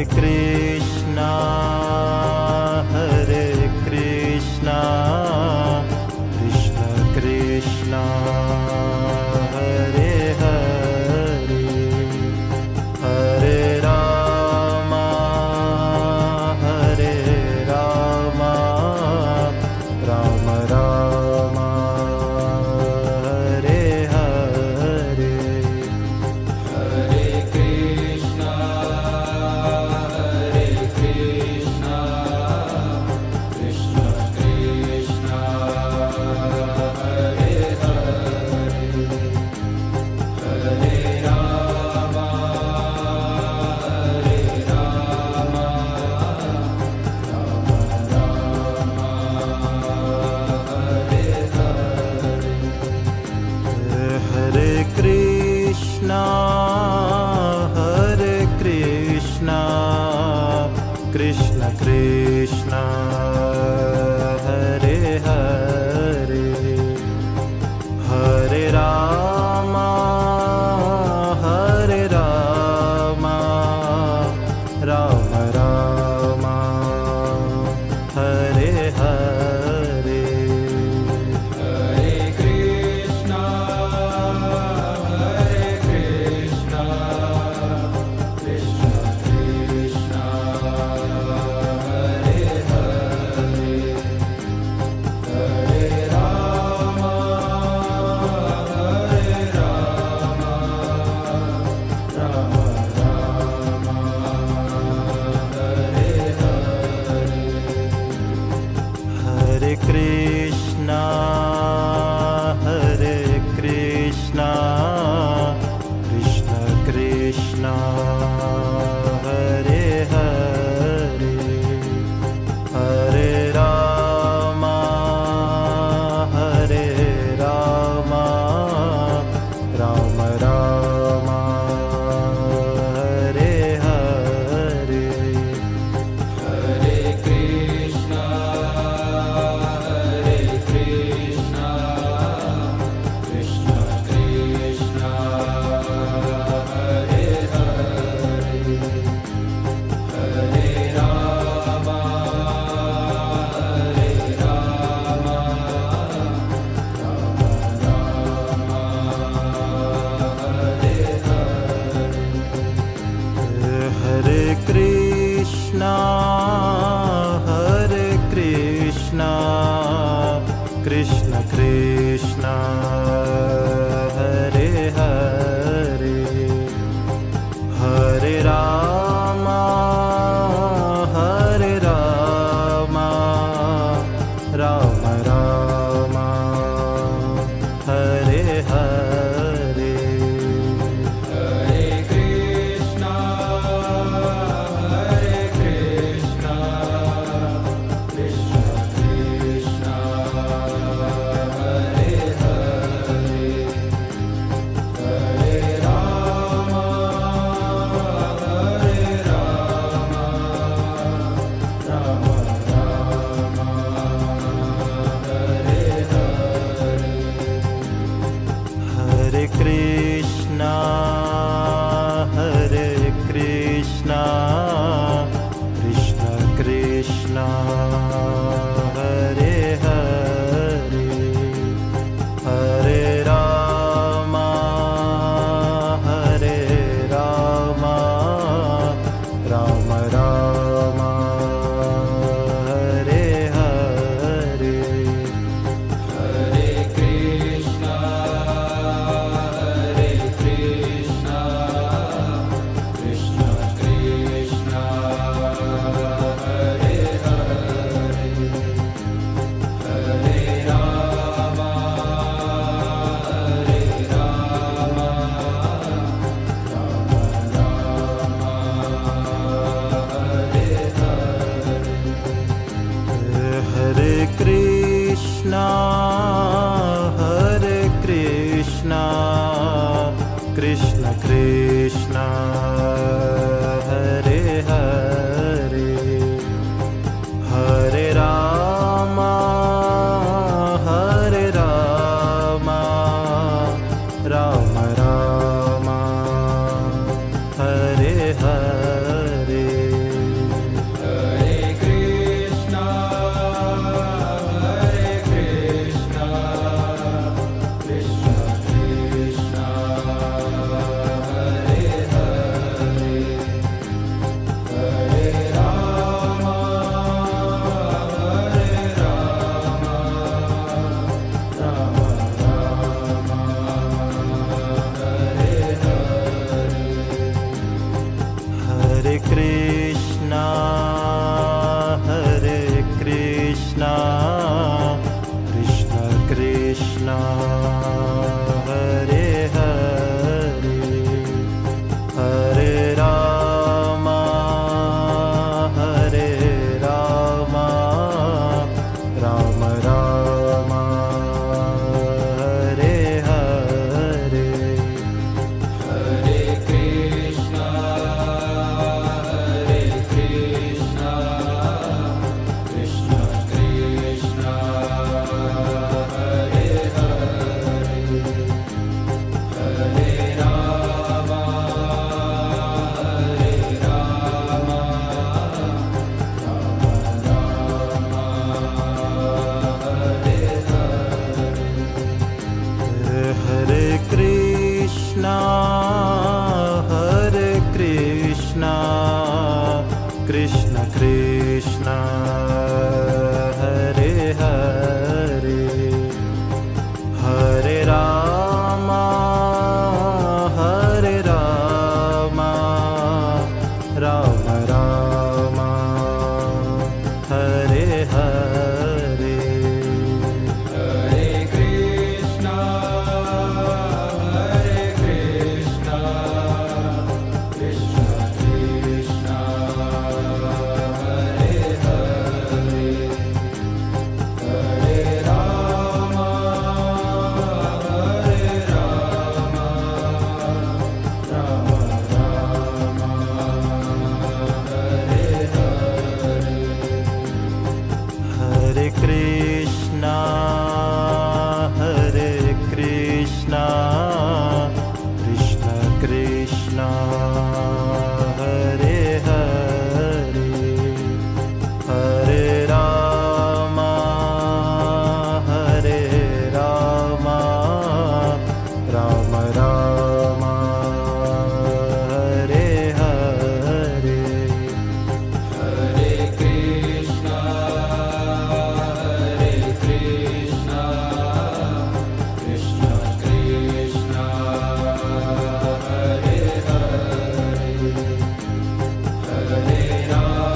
Krishna Hare Krishna Krishna Krishna Hare Hare Hare Rama Hare Rama Rama Rama Hare Hare Hare Krishna Krishna Krishna Hare Hare Hare Rama Rama Rama Hare Hare Hare Krishna Krishna Krishna Hare Hare Hare Rama Rama Rama Hare Hare Hare Krishna Krishna Krishna Hare Hare Hare Rama Rama Rama Hare Hare Hare Krishna Krishna Krishna Hare Hare Hare Rama Rama Rama Hare Hare Hare Krishna Krishna Krishna Hare Hare Hare Rama Rama Rama Hare Hare Hare Krishna Krishna Krishna Hare Hare Hare Rama Rama Rama Hare Hare Hare Krishna Krishna Krishna Hare Hare Hare Rama Rama Rama Hare Hare Hare Krishna Krishna Krishna Hare Hare Hare Rama Rama Rama Hare Hare Hare Krishna Krishna Krishna Hare Hare Hare Rama Rama Rama Hare Hare Hare Krishna Krishna Krishna Hare Hare Hare Rama Rama Rama Hare Hare Hare Hare Hare Ram Hare Ram Ram Ram Hare Hare Hare Krishna, Krishna Krishna, Hare Hare, Hare Rama, Hare Krishna, Krishna Krishna, Hare Hare, Hare Rama, Rama Rama, Hare Hare. Hare Krishna, Krishna Krishna, Hare Hare, Hare Rama, Rama Rama, Hare Hare. Hare Krishna, Krishna Krishna, Hare Hare, Hare Rama, Rama Rama, Hare Hare. Hare Krishna, Krishna Krishna, Hare Hare, Hare Rama,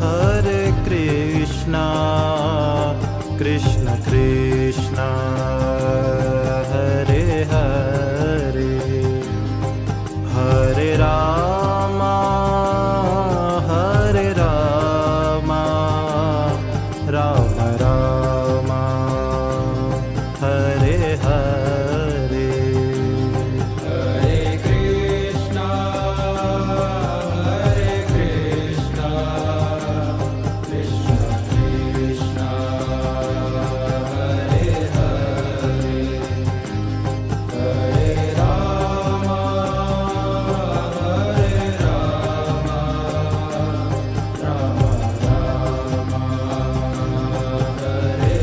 Hare Krishna, Krishna Krishna, Hare Hare, Hare Rama, Rama Rama, Hare Hare. Hare Krishna, Krishna Krishna, Hare Hare, Hare Rama, Rama Rama, Hare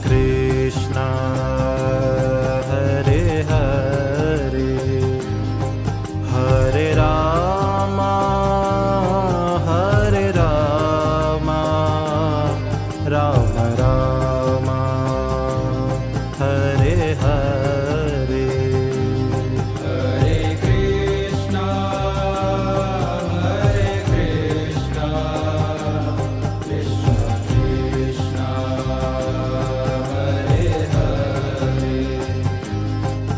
Krishna Hare Hare Hare Ram Ram Ram Hare Hare Hare Krishna, Krishna Krishna, Hare Hare,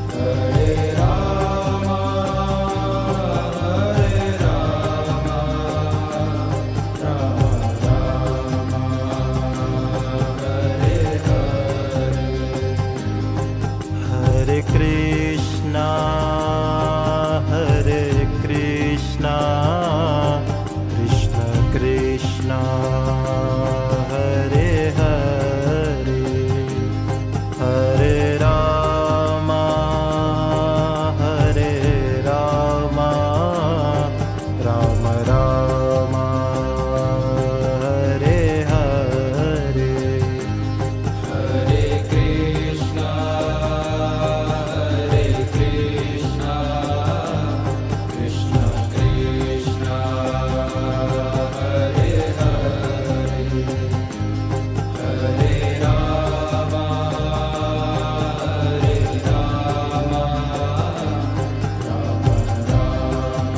Hare Rama, Rama Rama, Hare Hare. Hare Krishna Krishna Krishna Hare Hare Hare Ram Ram Ram Hare Hare Hare Krishna, Krishna Krishna, Hare Hare, Hare Rama,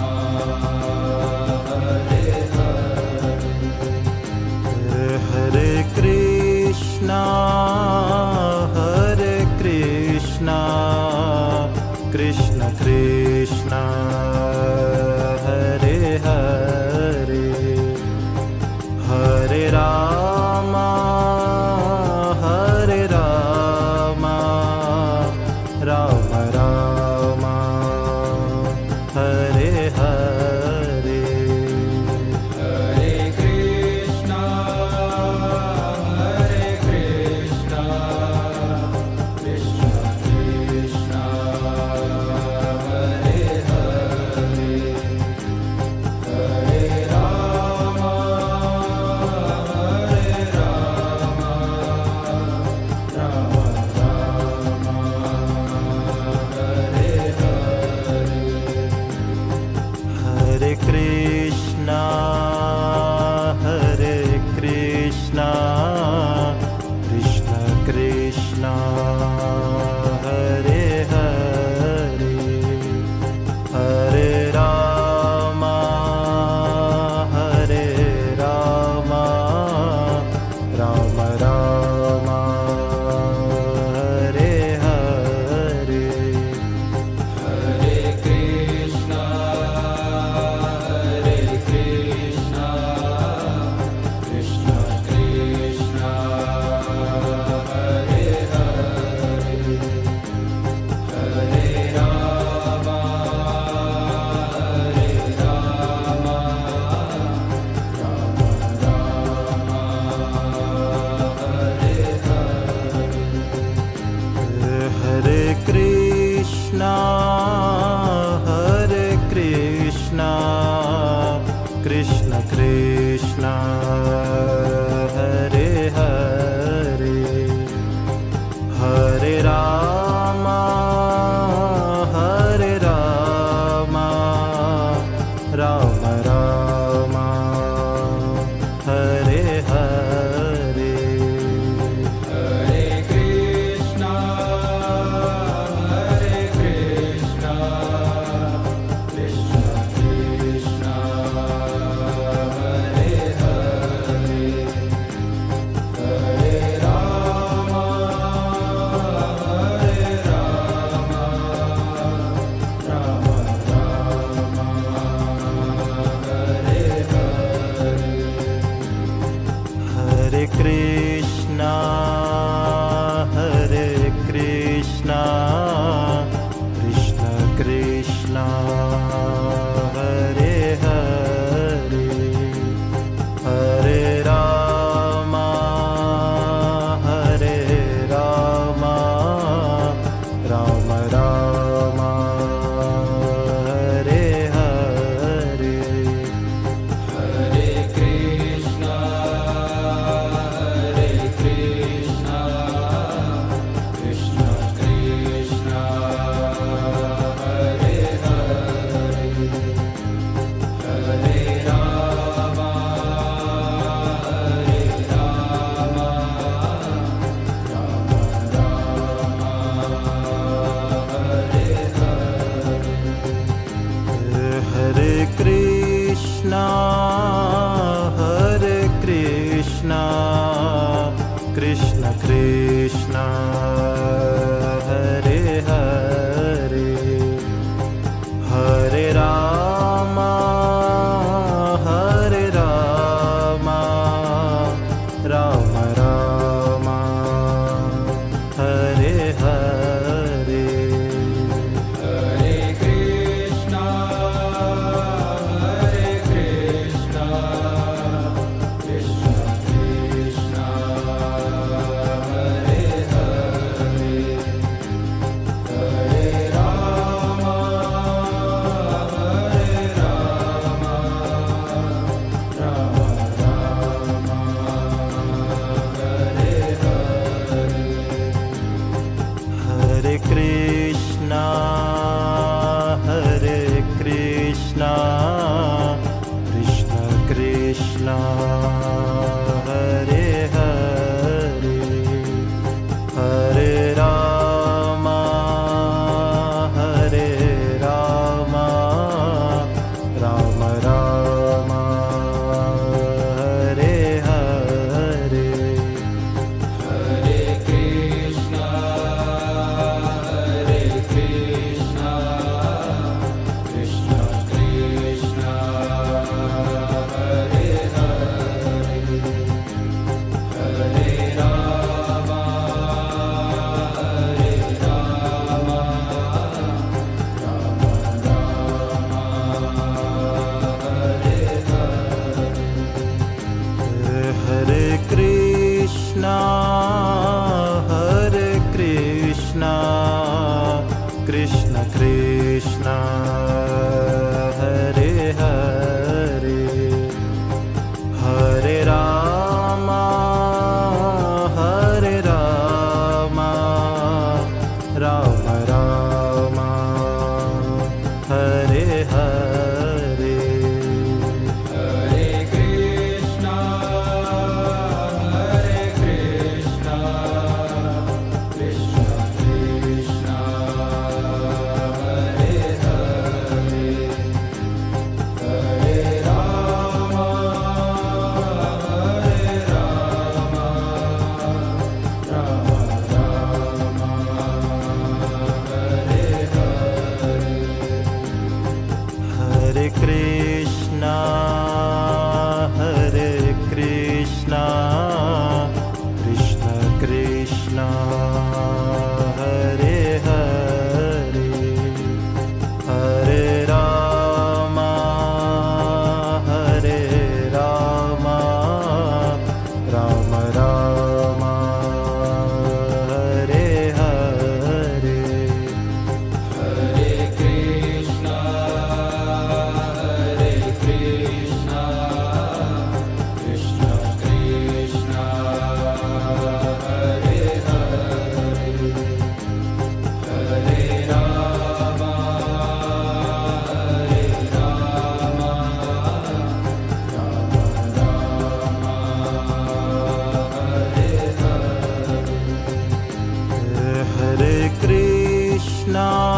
Rama Rama, Hare Hare. Hare Krishna Krishna Krishna Hare Hare Hare Ram Ram Ram Hare Hare Hare Krishna, Krishna Krishna, Hare Hare, Hare Rama, Rama Rama, Hare Hare. Hare Krishna Krishna Krishna Hare Hare Hare Ram Ram Ram Hare Hare Hare Krishna, Krishna Krishna Krishna, Hare Hare, Hare Rama, Rama Rama, Hare Hare. Hare Krishna Krishna Krishna Hare Hare Hare Ram Ram Ram Hare Hare Hare Krishna, Krishna Krishna Krishna, Hare Hare, Hare Rama, Hare Krishna,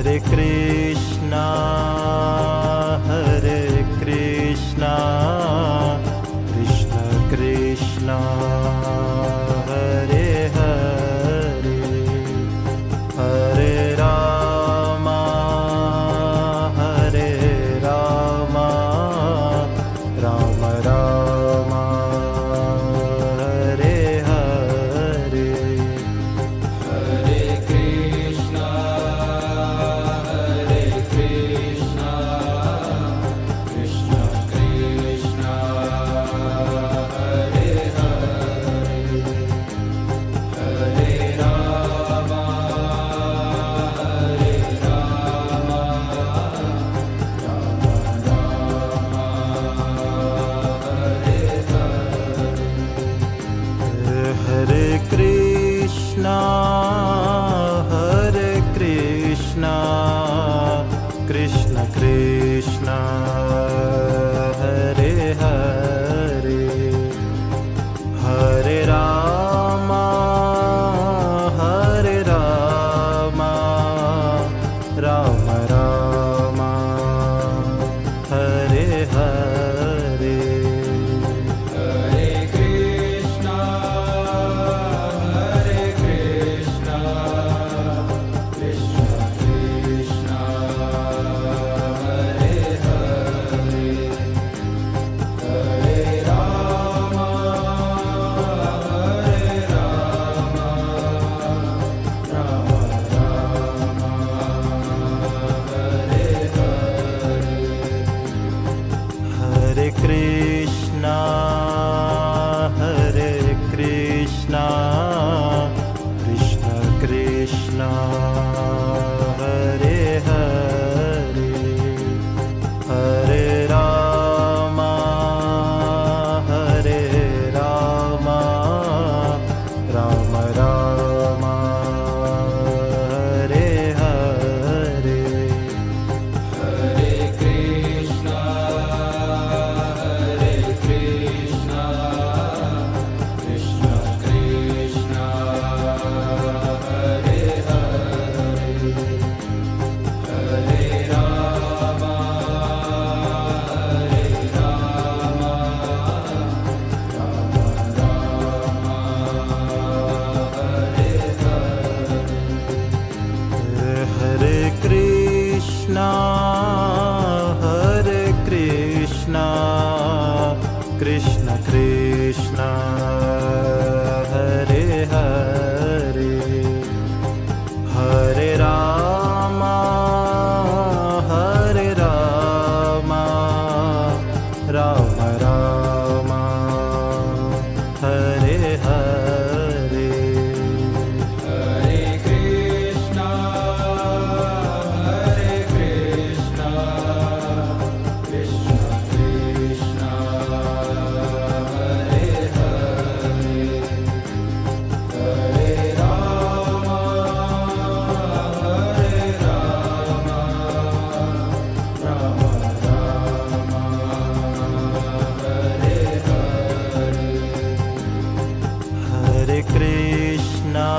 Hare Krishna, Hare Krishna, Krishna Krishna, Hare Hare, Hare Rama, Hare Rama, Rama Rama, Hare Hare. Hare Krishna, Hare Krishna, Krishna Krishna, Hare Hare, Hare Rama, Hare Rama, Rama Rama, Hare Hare. Hare Krishna, Hare Krishna, Krishna Krishna, Hare Hare, Hare Rama, Hare Rama, Rama Rama, Hare Hare. Hare Krishna, Hare Krishna, Krishna Krishna, Hare Hare, Hare Rama, Hare Rama, Rama Rama, Hare Hare. Hare Krishna, Hare Krishna, Krishna Krishna, Hare Hare, Hare Rama, Hare Rama, Rama Rama, Hare Hare. Hare Krishna, Hare Krishna, Krishna Krishna, Hare Hare, Hare Rama, Hare Rama, Rama Rama, Hare Hare. Hare Krishna, Hare Krishna, Krishna Krishna, Hare Hare, Hare Rama, Hare Rama, Rama Rama, Hare Hare. Hare Krishna, Hare Krishna, Krishna Krishna, Hare Hare, Hare Rama, Hare Rama, Rama Rama, Hare Hare. Hare Krishna,